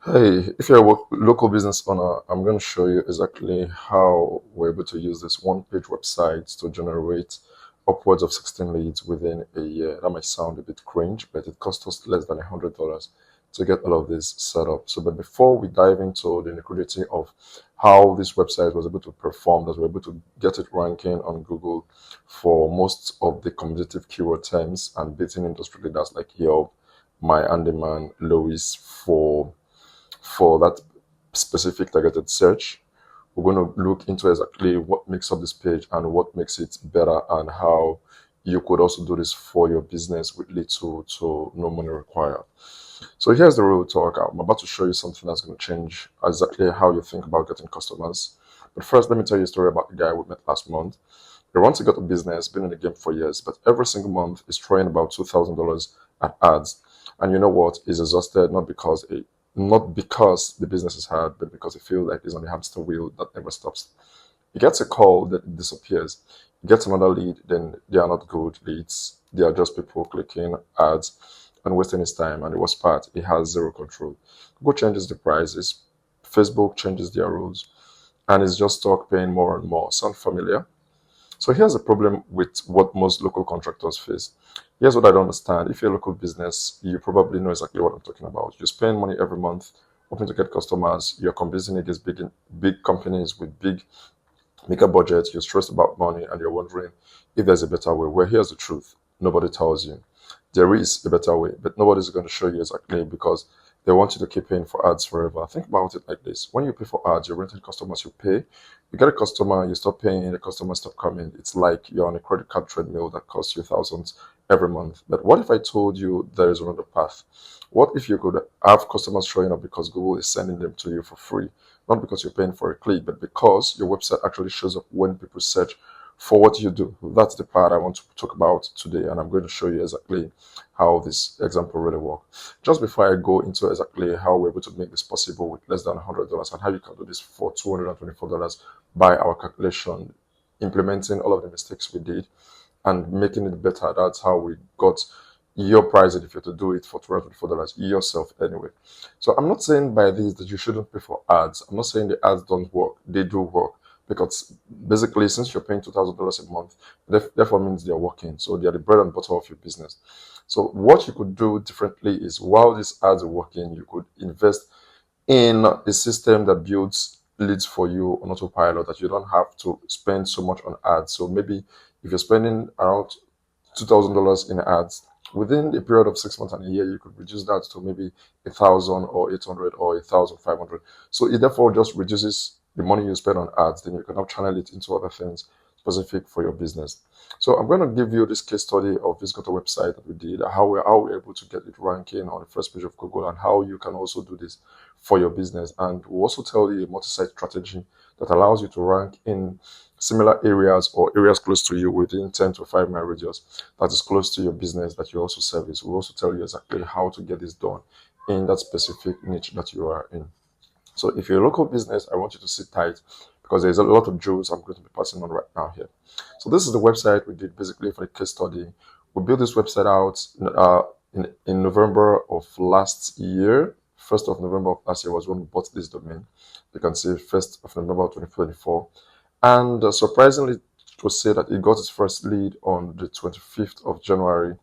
Hey, if you're a local business owner, I'm going to show you exactly how we're able to use this one-page website to generate upwards of 16 leads within a year. That might sound a bit cringe, but it cost us less than $100 to get all of this set up. But before we dive into the nitty-gritty of how this website was able to perform, that we're able to get it ranking on Google for most of the competitive keyword terms and beating industry leaders like Yelp, My Andyman, Lois for that specific targeted search. We're going to look into exactly what makes up this page and what makes it better, and how you could also do this for your business with little to no money required. So here's the real talk. I'm about to show you something that's going to change exactly how you think about getting customers. But first, let me tell you a story about the guy we met last month. He wants to get a business, been in the game for years, but every single month is throwing about $2,000 at ads. And you know what? He's exhausted, not because the business is hard, but because he feels like he's on the hamster wheel that never stops. He gets a call that it disappears. He gets another lead, then they are not good leads. They are just people clicking ads and wasting his time. And the worst part, he has zero control. Google changes the prices, Facebook changes their rules, and he's just stuck paying more and more. Sound familiar? So here's the problem with what most local contractors face. Here's what I don't understand. If you're a local business, you probably know exactly what I'm talking about. You spend money every month hoping to get customers. You're competing against big companies with big mega budgets. You're stressed about money and you're wondering if there's a better way. Well, here's the truth. Nobody tells you. There is a better way, but nobody's going to show you exactly, because they want you to keep paying for ads forever. Think about it like this. When you pay for ads, you're renting customers, you pay. You get a customer, you stop paying, the customer stop coming. It's like you're on a credit card treadmill that costs you thousands every month. But what if I told you there is another path? What if you could have customers showing up because Google is sending them to you for free? Not because you're paying for a click, but because your website actually shows up when people search for what you do. That's the part I want to talk about today, and I'm going to show you exactly how this example really works. Just before I go into exactly how we're able to make this possible with less than $100 and how you can do this for $224 by our calculation, implementing all of the mistakes we did and making it better. That's how we got your price, if you're to do it for $224 yourself anyway. So I'm not saying by this that you shouldn't pay for ads. I'm not saying the ads don't work. They do work, because basically, since you're paying $2,000 a month, therefore means they're working. So they are the bread and butter of your business. So what you could do differently is, while these ads are working, you could invest in a system that builds leads for you on autopilot, that you don't have to spend so much on ads. So maybe if you're spending around $2,000 in ads, within a period of 6 months and a year, you could reduce that to maybe 1,000 or 800 or 1,500. So it therefore just reduces the money you spend on ads. Then you can now channel it into other things specific for your business. So I'm going to give you this case study of this Goto website that we did, how we're able to get it ranking on the first page of Google, and how you can also do this for your business. And we'll also tell you a multi-site strategy that allows you to rank in similar areas or areas close to you within 10 to 5 mile radius that is close to your business that you also service. We'll also tell you exactly how to get this done in that specific niche that you are in. So if you're a local business, I want you to sit tight, because there's a lot of jewels I'm going to be passing on right now here. So this is the website we did basically for the case study. We built this website out in November of last year. 1st of November of last year was when we bought this domain. You can see 1st of November 2024. And surprisingly, to say that it got its first lead on the 25th of January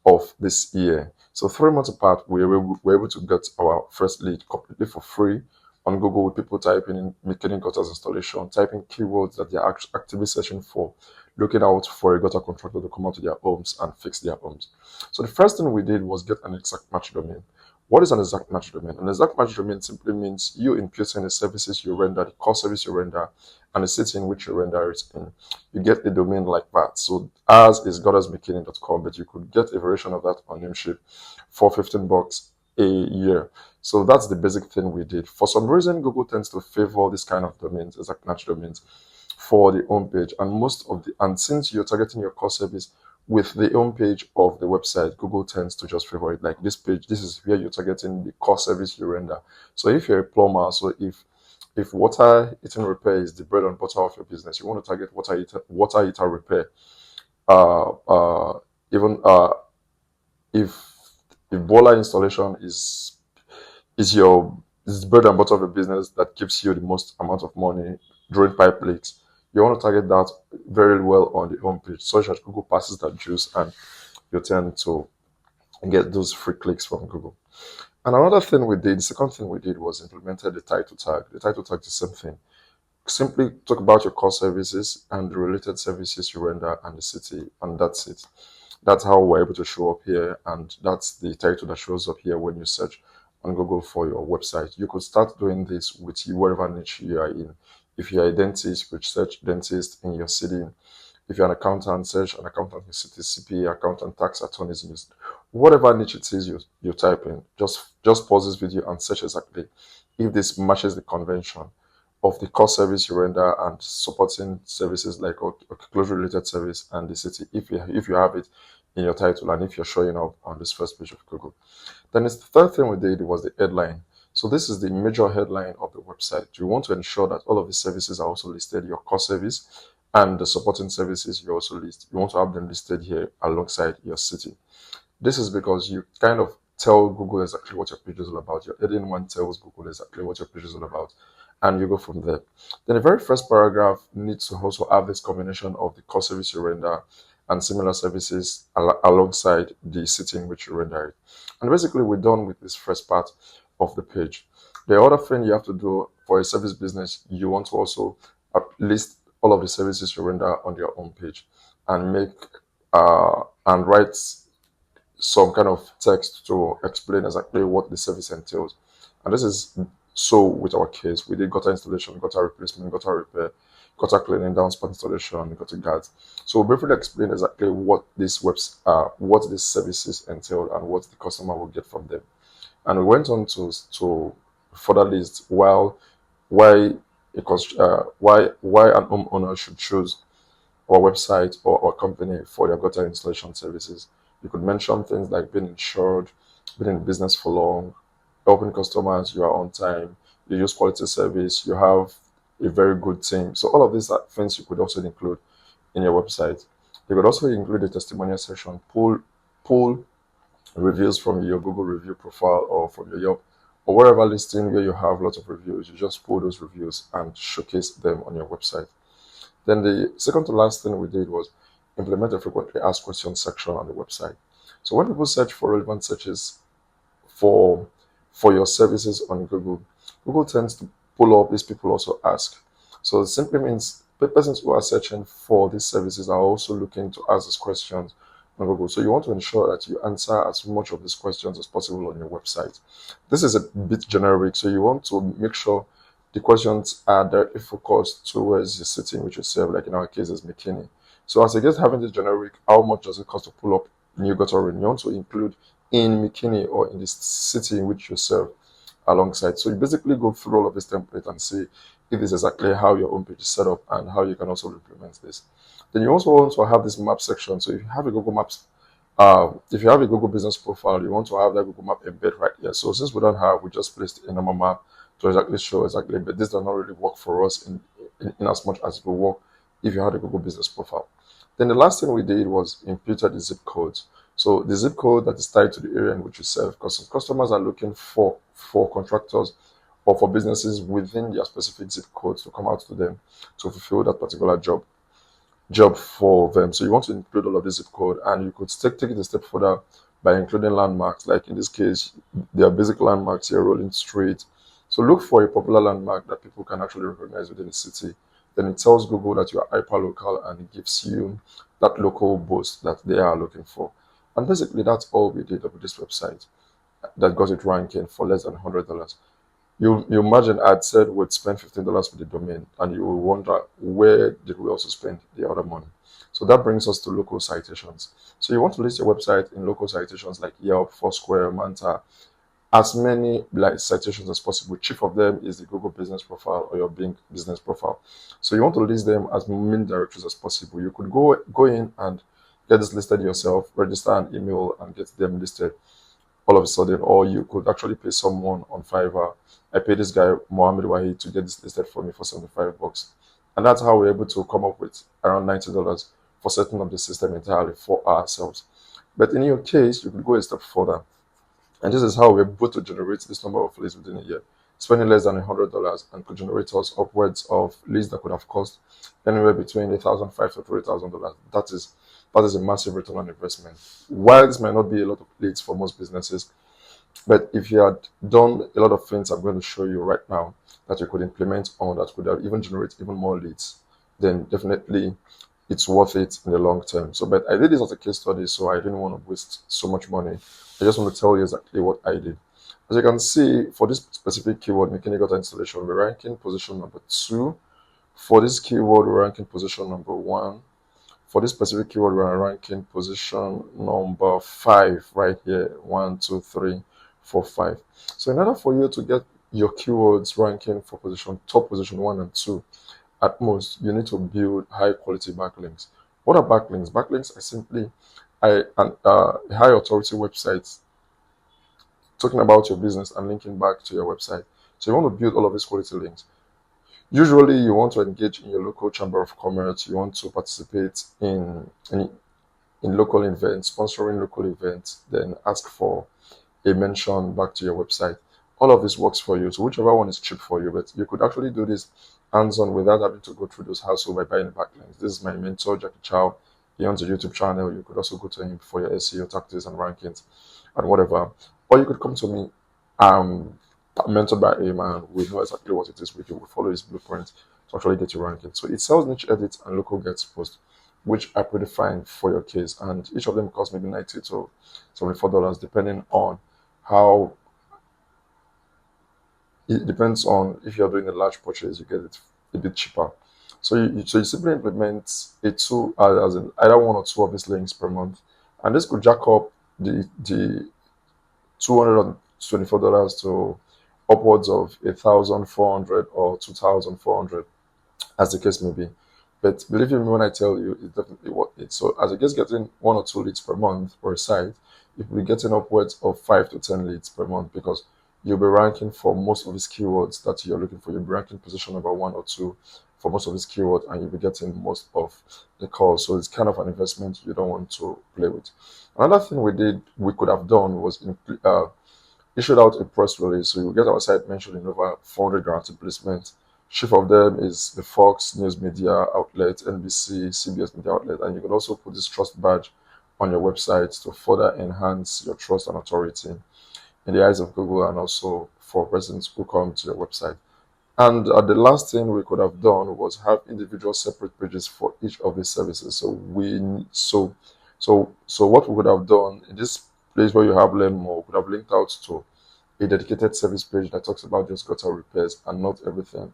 of this year. So 3 months apart, we were able to get our first lead completely for free on Google, with people typing in McKinney gutters installation, typing keywords that they're actively searching for, looking out for a gutter contractor to come out to their homes and fix their homes. So the first thing we did was get an exact match domain. What is an exact match domain? An exact match domain simply means you imputing the services you render, the core service you render, and the city in which you render it in. You get a domain like that. So ours is guttersmckinney.com, but you could get a version of that on Namecheap for $15 a year. So that's the basic thing we did. For some reason, Google tends to favor this kind of domains, exact match domains, for the homepage. And since you're targeting your core service with the homepage of the website, Google tends to just favor it. Like this page, this is where you're targeting the core service you render. So if you're a plumber, so if water heating repair is the bread and butter of your business, you want to target water heater repair. Even if boiler installation is your This is bread and butter of a business that gives you the most amount of money during pipe leaks. You want to target that very well on the home page, such that Google passes that juice and you tend to get those free clicks from Google. And another thing we did, the second thing we did was implemented the title tag. The title tag is the same thing. Simply talk about your core services and the related services you render and the city, and that's it. That's how we're able to show up here, and that's the title that shows up here when you search on Google for your website. You could start doing this with whatever niche you are in. If you're a dentist, which search dentist in your city. If you're an accountant, search an accountant in your city, CPA, accountant, tax attorneys in your city. Whatever niche it is you type in, just pause this video and search exactly if this matches the convention of the core service you render and supporting services like a closely related service and the city, if you have it in your title and if you're showing up on this first page of Google. Then the third thing we did was the headline. So this is the major headline of the website. You want to ensure that all of the services are also listed, your core service and the supporting services you also list. You want to have them listed here alongside your city. This is because you kind of tell Google exactly what your page is all about. Your heading one tells Google exactly what your page is all about, and you go from there. Then the very first paragraph needs to also have this combination of the core service you render and similar services alongside the city in which you render it. And basically, we're done with this first part of the page. The other thing you have to do for a service business, you want to also list all of the services you render on your own page and make and write some kind of text to explain exactly what the service entails. And this is so with our case. We did gutter installation, gutter replacement, gutter repair, gutter cleaning, downspout installation, gutter guards. So we'll briefly explain exactly what these what these services entail and what the customer will get from them. And we went on to further list why why an homeowner should choose our website or our company for their gutter installation services. You could mention things like being insured, being in business for long, helping customers, you are on time, you use quality service, you have a very good team. So all of these are things you could also include in your website. You could also include a testimonial section, pull reviews from your Google review profile or from your Yelp or wherever listing where you have lots of reviews. You just pull those reviews and showcase them on your website. Then the second to last thing we did was implement a frequently asked questions section on the website. So when people search for relevant searches for your services on Google, Google tends to pull up these people also ask. So it simply means the persons who are searching for these services are also looking to ask these questions on Google. So you want to ensure that you answer as much of these questions as possible on your website. This is a bit generic, so you want to make sure the questions are directly focused towards the city in which you serve, like in our case is McKinney. So as against having this generic, how much does it cost to pull up new gutter ring? You want to include in McKinney or in the city in which you serve alongside. So you basically go through all of this template and see if this is exactly how your home page is set up and how you can also implement this. Then you also want to have this map section. So if you have a Google Maps, if you have a Google business profile, you want to have that Google Map embed right here. So since we don't have, we just placed a normal map to exactly show exactly, but this does not really work for us in as much as it will work if you had a Google business profile. Then the last thing we did was imputed the zip codes. So the zip code that is tied to the area in which you serve, because some customers are looking for contractors or for businesses within their specific zip codes to come out to them to fulfill that particular job for them. So you want to include all of the zip code, and you could take it a step further by including landmarks. Like in this case, there are basic landmarks here, Rolling Street. So look for a popular landmark that people can actually recognize within the city. Then it tells Google that you are hyper local and it gives you that local boost that they are looking for. And basically, that's all we did with this website that got it ranking for less than $100. You imagine I'd said we'd spend $15 for the domain, and you will wonder where did we also spend the other money. So that brings us to local citations. So you want to list your website in local citations like Yelp, Foursquare, Manta, as many like citations as possible. Chief of them is the Google business profile or your Bing business profile. So you want to list them as main directories as possible. You could go in and get this listed yourself, register an email and get them listed all of a sudden, or you could actually pay someone on Fiverr. I paid this guy Mohammed Wahid to get this listed for me for $75. And that's how we're able to come up with around $90 for setting up the system entirely for ourselves. But in your case, you could go a step further. And this is how we're able to generate this number of leads within a year. spending less than $100 and could generate us upwards of leads that could have cost anywhere between $1,500 to $3,000. That is a massive return on investment. While this might not be a lot of leads for most businesses, but if you had done a lot of things I'm going to show you right now that you could implement on that could have even generate even more leads, then definitely it's worth it in the long term. So, but I did this as a case study, so I didn't want to waste so much money. I just want to tell you exactly what I did. As you can see, for this specific keyword, McKinney got installation, we're ranking position number 2. For this keyword, we're ranking position number 1. For this specific keyword, we're ranking position number 5 right here. 1, 2, 3, 4, 5. So in order for you to get your keywords ranking for top position 1 and 2, at most, you need to build high quality backlinks. What are backlinks? Backlinks are simply high authority websites talking about your business and linking back to your website. So you want to build all of these quality links. Usually you want to engage in your local chamber of commerce, you want to participate in local events, sponsoring local events, then ask for a mention back to your website. All of this works for you. So whichever one is cheap for you, but you could actually do this hands-on without having to go through those hassle by buying backlinks. This is my mentor, Jackie Chow. He owns a YouTube channel. You could also go to him for your SEO tactics and rankings and whatever. Or you could come to me. I'm mentored by a man. We know exactly what it is we do. We follow his blueprint to actually get your ranking. So it sells niche edits and local gets posts, which I predefine for your case. And each of them costs maybe $90 to $74, depending on how. It depends on if you're doing a large purchase, you get it a bit cheaper. So you simply implement a two as in either one or two of these links per month, and this could jack up the $224 to upwards of 1,400 or 2,400, as the case may be. But believe me when I tell you, it's definitely worth it. So as it gets getting 1 or 2 leads per month for a site, you will be getting upwards of 5 to 10 leads per month, because you'll be ranking for most of these keywords that you're looking for. You'll be ranking position number 1 or 2 for most of these keywords, and you'll be getting most of the calls. So it's kind of an investment you don't want to play with. Another thing we could have done was issued out a press release. So you'll get our site mentioned in over 400 guaranteed placements. Chief of them is the Fox News Media outlet, NBC, CBS Media outlet, and you can also put this trust badge on your website to further enhance your trust and authority in the eyes of Google, and also for residents who come to your website. And the last thing we could have done was have individual separate pages for each of these services. So what we would have done in this place where you have learn more, we could have linked out to a dedicated service page that talks about just gutter repairs and not everything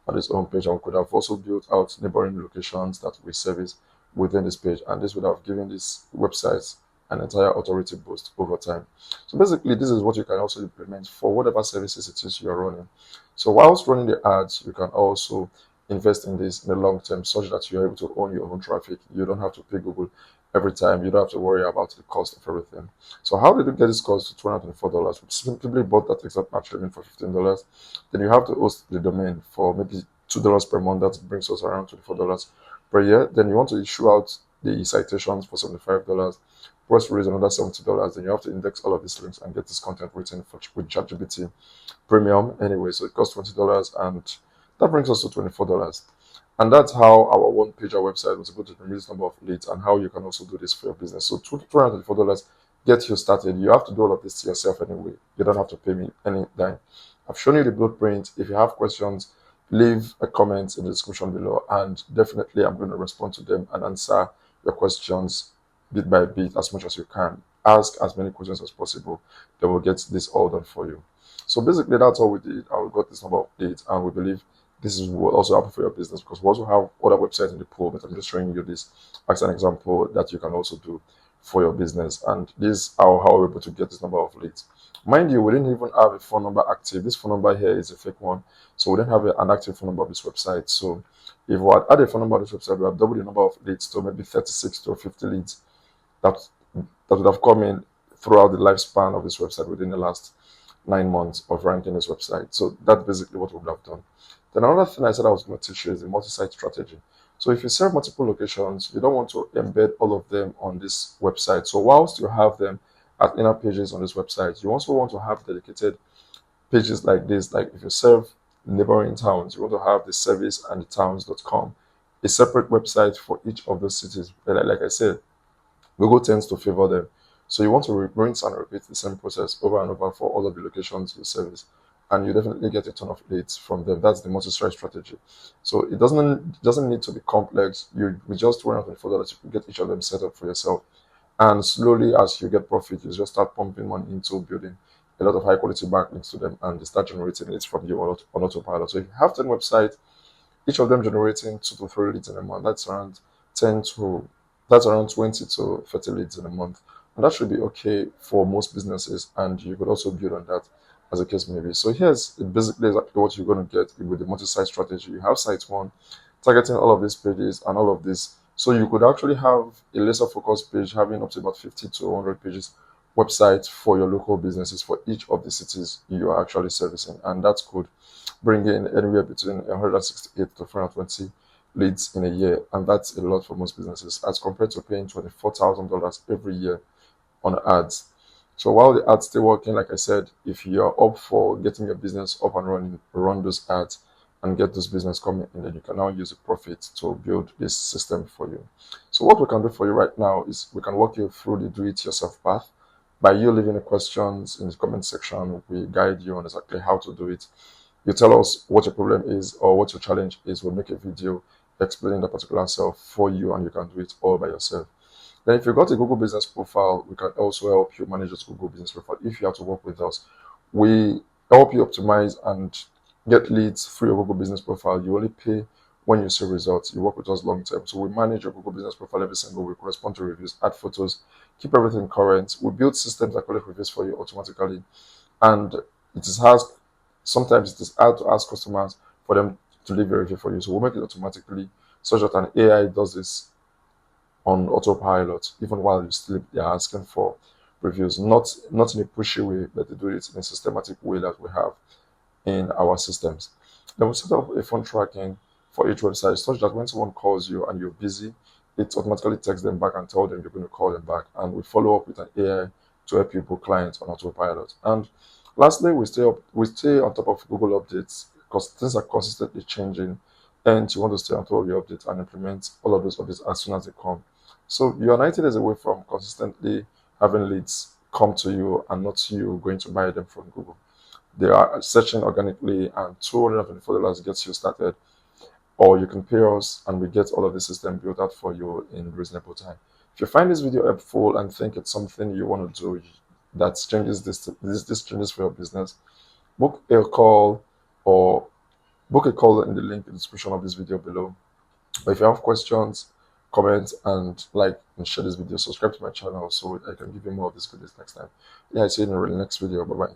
on this own page. And we could have also built out neighboring locations that we service within this page, and this would have given these websites an entire authority boost over time. So basically, this is what you can also implement for whatever services it is you're running. So whilst running the ads, you can also invest in this in the long term, such that you're able to own your own traffic. You don't have to pay Google every time. You don't have to worry about the cost of everything. So how did you get this cost to $224? We simply bought that exact match link for $15. Then you have to host the domain for maybe $2 per month. That brings us around $24 per year. Then you want to issue out the citations for $75. Press release another $70. Then you have to index all of these links and get this content written with ChatGPT Premium anyway. So it costs $20, and that brings us to $24. And that's how our one-pager website was able to generate this number of leads, and how you can also do this for your business. So $224 gets you started. You have to do all of this yourself anyway. You don't have to pay me any dime. I've shown you the blueprint. If you have questions, leave a comment in the description below, and definitely I'm going to respond to them and answer your questions bit by bit as much as you can. Ask as many questions as possible. Then we'll get this all done for you. So basically, that's all we did. I got this number of leads, and we believe this is what also happen for your business, because we also have other websites in the pool, but I'm just showing you this as an example that you can also do for your business. And this is how we're able to get this number of leads. Mind you, we didn't even have a phone number active. This phone number here is a fake one, so we didn't have an active phone number of this website. So if we had added a phone number of this website, we have doubled the number of leads to maybe 36 to 50 leads that would have come in throughout the lifespan of this website within the last 9 months of ranking this website. So that's basically what we would have done. Then another thing I said I was going to teach you is the multi-site strategy. So if you serve multiple locations, you don't want to embed all of them on this website. So whilst you have them as inner pages on this website, you also want to have dedicated pages like this, like if you serve neighboring towns, you want to have the service and the towns.com, a separate website for each of those cities. But like I said, Google tends to favor them. So you want to rinse and repeat the same process over and over for all of the locations you service. And you definitely get a ton of leads from them. That's the multi-site strategy. So it doesn't need to be complex. You we just run out and follow that you can get each of them set up for yourself. And slowly, as you get profit, you just start pumping money into building a lot of high quality backlinks to them, and they start generating leads from you on autopilot. So if you have 10 websites, each of them generating 2 to 3 leads in a month, ten to that's around 20 to 30 leads in a month. And that should be okay for most businesses, and you could also build on that as a case may be. So here's basically exactly what you're going to get with the multi-site strategy. You have site one targeting all of these pages and all of this. So you could actually have a laser focused page having up to about 50 to 100 pages website for your local businesses for each of the cities you are actually servicing. And that could bring in anywhere between 168 to 420 leads in a year. And that's a lot for most businesses as compared to paying $24,000 every year on ads. So while the ads still working, like I said, if you're up for getting your business up and running, run those ads and get those business coming in, then you can now use the profit to build this system for you. So what we can do for you right now is we can walk you through the do-it-yourself path. By you leaving the questions in the comment section, we guide you on exactly how to do it. You tell us what your problem is or what your challenge is. We'll make a video explaining the particular self for you, and you can do it all by yourself. Then if you've got a Google Business Profile, we can also help you manage this Google Business Profile. If you have to work with us, we help you optimize and get leads through your Google Business Profile. You only pay when you see results. You work with us long term. So we manage your Google Business Profile every single week, respond to reviews, add photos, keep everything current. We build systems that collect reviews for you automatically. And it is hard, sometimes it is hard to ask customers for them to leave a review for you. So we'll make it automatically such that an AI does this on autopilot. Even while you sleep, they're asking for reviews, not in a pushy way, but they do it in a systematic way that we have in our systems. Then we set up a phone tracking for each website such that when someone calls you and you're busy, it automatically texts them back and tell them you're going to call them back. And we follow up with an AI to help you book clients on autopilot. And lastly, we stay on top of Google updates because things are consistently changing, and you want to stay on top of your updates and implement all of those updates as soon as they come. So you're 90 days away from consistently having leads come to you and not you going to buy them from Google. They are searching organically, and $224 gets you started. Or you can pay us and we get all of the system built out for you in reasonable time. If you find this video helpful and think it's something you want to do that changes this changes for your business, book a call or book a call in the link in the description of this video below. But if you have questions, comment and like and share this video, subscribe to my channel so I can give you more of these videos next time. Yeah, I see you in the next video. Bye bye.